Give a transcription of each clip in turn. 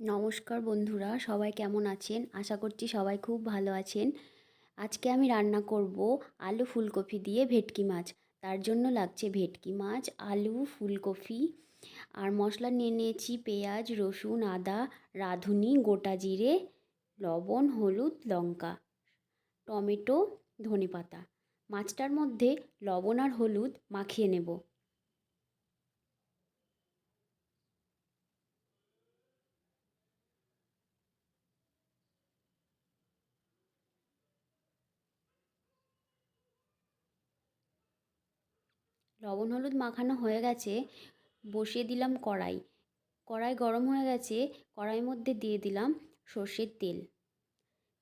নমস্কার বন্ধুরা, সবাই কেমন আছেন? আশা করছি সবাই খুব ভালো আছেন। আজকে আমি রান্না করব আলু ফুলকপি দিয়ে ভেটকি মাছ। তার জন্য লাগছে ভেটকি মাছ, আলু, ফুলকপি আর মশলা নিয়ে নিয়েছি পেঁয়াজ, রসুন, আদা, রাঁধুনি, গোটা জিরে, লবণ, হলুদ, লঙ্কা, টমেটো, ধনেপাতা। মাছটার মধ্যে লবণ আর হলুদ মাখিয়ে নেব। লবণ হলুদ মাখানো হয়ে গেছে, বসিয়ে দিলাম কড়াই। কড়াই গরম হয়ে গেছে, কড়াইয়ের মধ্যে দিয়ে দিলাম সর্ষের তেল।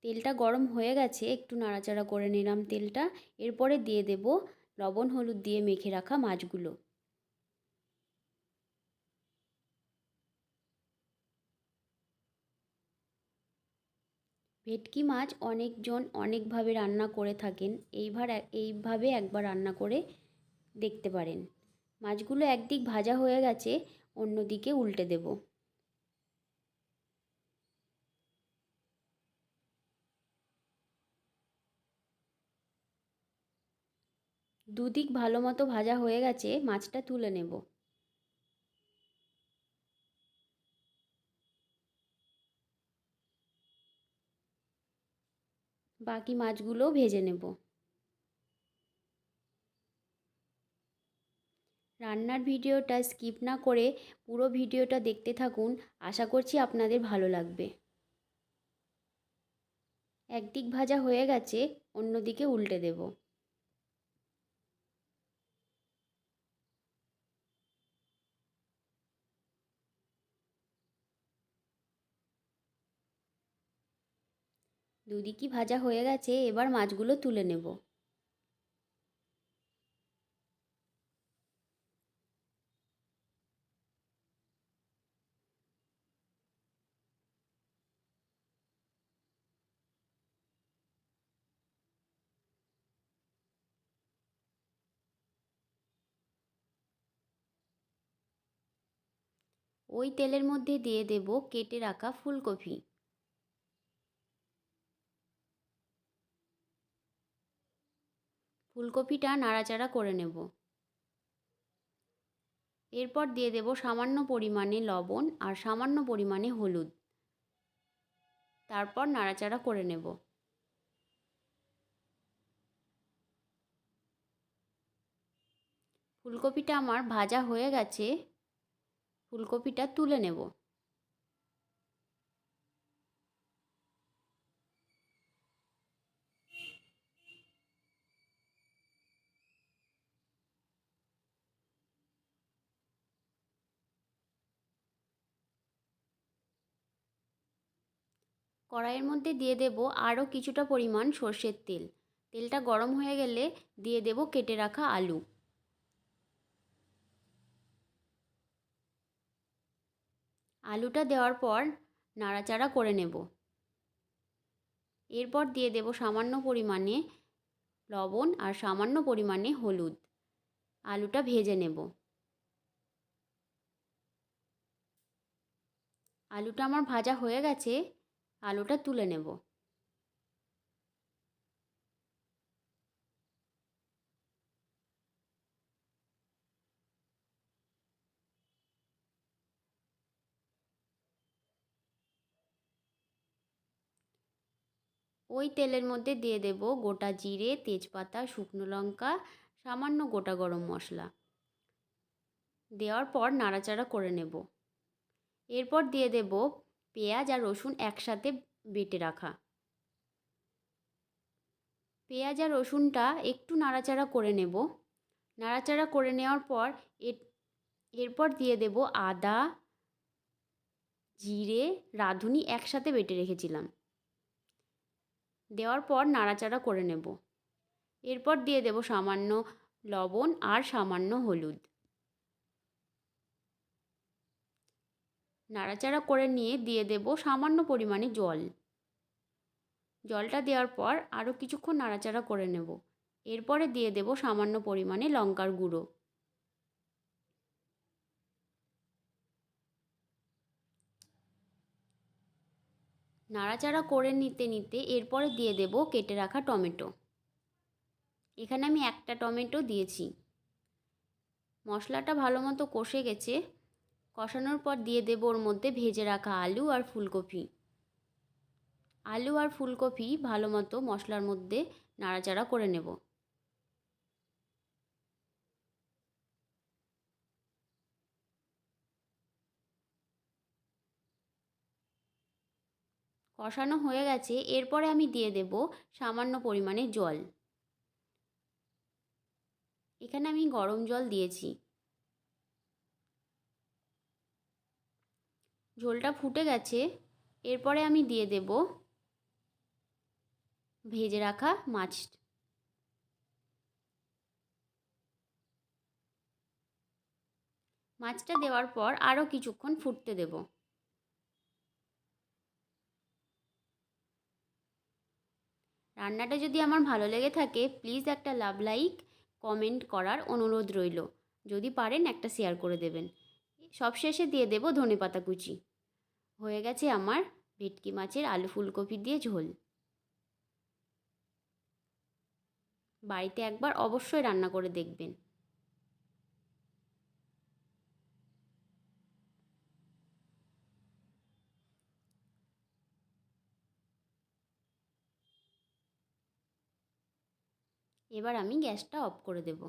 তেলটা গরম হয়ে গেছে, একটু নাড়াচাড়া করে নিলাম তেলটা। এরপরে দিয়ে দেব লবণ হলুদ দিয়ে মেখে রাখা মাছগুলো। ভেটকি মাছ অনেকজন অনেকভাবে রান্না করে থাকেন, এইভাবে একবার রান্না করে দেখতে পারেন। মাছগুলো একদিক ভাজা হয়ে গেছে, অন্যদিকে উল্টে দেব। দুদিক ভালো মতো ভাজা হয়ে গেছে, মাছটা তুলে নেব। বাকি মাছগুলোও ভেজে নেব। রান্নার ভিডিওটা স্কিপ না করে পুরো ভিডিওটা দেখতে থাকুন, আশা করছি আপনাদের ভালো লাগবে। একদিক ভাজা হয়ে গেছে, অন্যদিকে উল্টে দেব। দুদিকই ভাজা হয়ে গেছে, এবার মাছগুলো তুলে নেব। ওই তেলের মধ্যে দিয়ে দেব কেটে রাখা ফুলকপি। ফুলকপিটা নাড়াচাড়া করে নেব। এরপর দিয়ে দেব সামান্য পরিমাণে লবণ আর সামান্য পরিমাণে হলুদ। তারপর নাড়াচাড়া করে নেব। ফুলকপিটা আমার ভাজা হয়ে গেছে, ফুলকপিটা তুলে নেব। কড়াইয়ের মধ্যে দিয়ে দেব আরও কিছুটা পরিমাণ সর্ষের তেল। তেলটা গরম হয়ে গেলে দিয়ে দেব কেটে রাখা আলু। আলুটা দেওয়ার পর নাড়াচাড়া করে নেব। এরপর দিয়ে দেব সামান্য পরিমাণে লবণ আর সামান্য পরিমাণে হলুদ। আলুটা ভেজে নেব। আলুটা আমার ভাজা হয়ে গেছে, আলুটা তুলে নেব। ওই তেলের মধ্যে দিয়ে দেব গোটা জিরে, তেজপাতা, শুকনো লঙ্কা, সামান্য গোটা গরম মশলা। দেওয়ার পর নাড়াচাড়া করে নেব। এরপর দিয়ে দেব পেঁয়াজ আর রসুন একসাথে বেটে রাখা। পেঁয়াজ আর রসুনটা একটু নাড়াচাড়া করে নেব। নাড়াচাড়া করে নেওয়ার পর এরপর দিয়ে দেব আদা, জিরে, রাঁধুনি একসাথে বেটে রেখেছিলাম। দেওয়ার পর নাড়াচাড়া করে নেব। এরপর দিয়ে দেব সামান্য লবণ আর সামান্য হলুদ। নাড়াচাড়া করে নিয়ে দিয়ে দেব সামান্য পরিমাণে জল। জলটা দেওয়ার পর আরও কিছুক্ষণ নাড়াচাড়া করে নেব। এরপরে দিয়ে দেব সামান্য পরিমাণে লঙ্কার গুঁড়ো। নাড়াচাড়া করে নিতে নিতে এরপরে দিয়ে দেব কেটে রাখা টমেটো। এখানে আমি একটা টমেটো দিয়েছি। মশলাটা ভালো মতো কষে গেছে। কষানোর পর দিয়ে দেব ওর মধ্যে ভেজে রাখা আলু আর ফুলকপি। আলু আর ফুলকপি ভালো মতো মশলার মধ্যে নাড়াচাড়া করে নেব। কষানো হয়ে গেছে। এরপরে আমি দিয়ে দেব সামান্য পরিমাণে জল। এখানে আমি গরম জল দিয়েছি। ঝোলটা ফুটে গেছে। এরপরে আমি দিয়ে দেব ভেজে রাখা মাছ। মাছটা দেওয়ার পর আরও কিছুক্ষণ ফুটতে দেব। রান্নাটা যদি আমার ভালো লেগে থাকে প্লিজ একটা লাইক কমেন্ট করার অনুরোধ রইল। যদি পারেন একটা শেয়ার করে দেবেন। সবশেষে দিয়ে দেব ধনেপাতা কুচি। হয়ে গেছে আমার ভেটকি মাছের আলু ফুলকপি দিয়ে ঝোল। বাড়িতে একবার অবশ্যই রান্না করে দেখবেন। এবার আমি গ্যাসটা অফ করে দেব।